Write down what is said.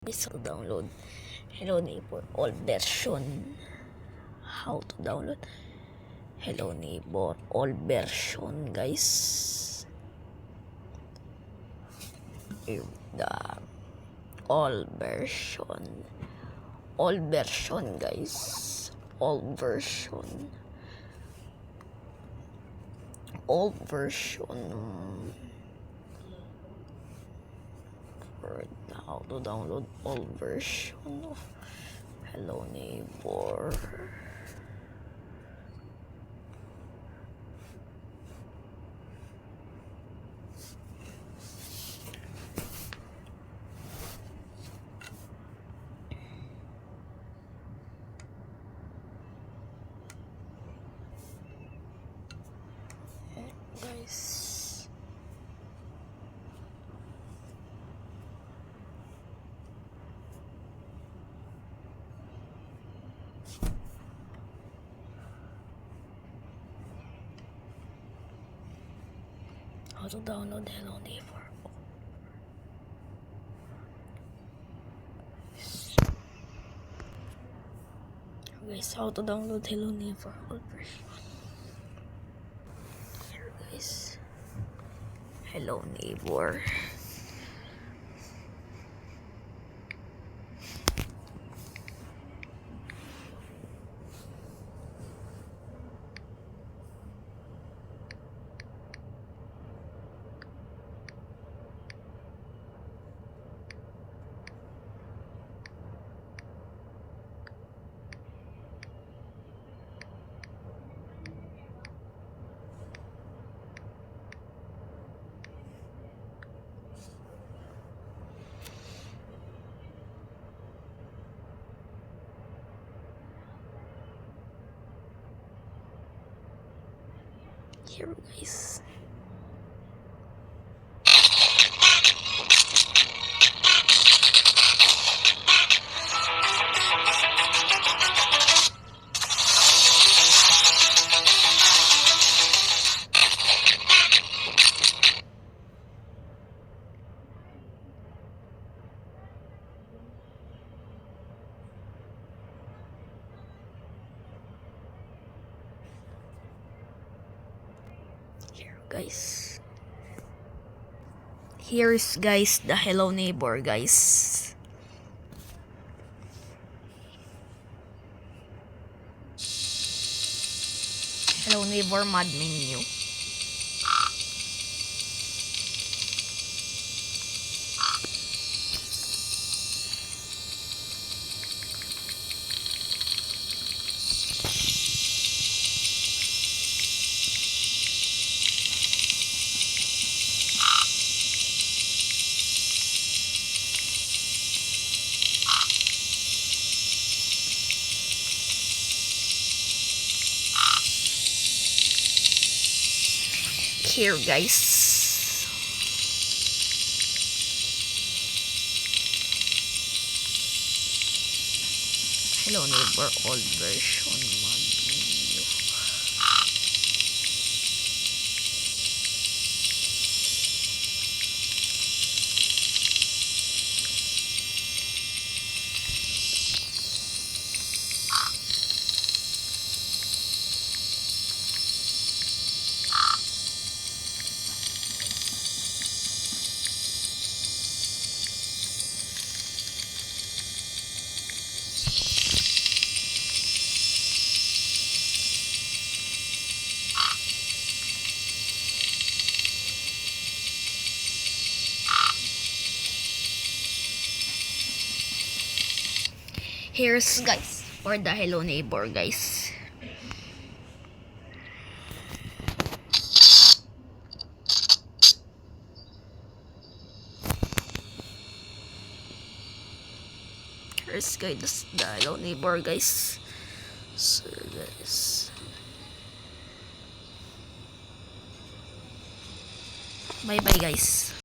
Is to download Hello Neighbor all version. How to download Hello Neighbor all version, guys. The all version, guys. All version. How to download all version of Hello Neighbor. Guys, how to download Hello Neighbor. Guys, how to download Hello Neighbor all version. Here, guys. Hello Neighbor. Here, guys. Guys, here's, guys, the Hello Neighbor, guys. Hello Neighbor mod menu. Here, guys. Hello Neighbor old version mod menu. Here's, guys, for the Hello Neighbor, guys. Here's, guys, the Hello Neighbor, guys. So, guys, bye bye, guys.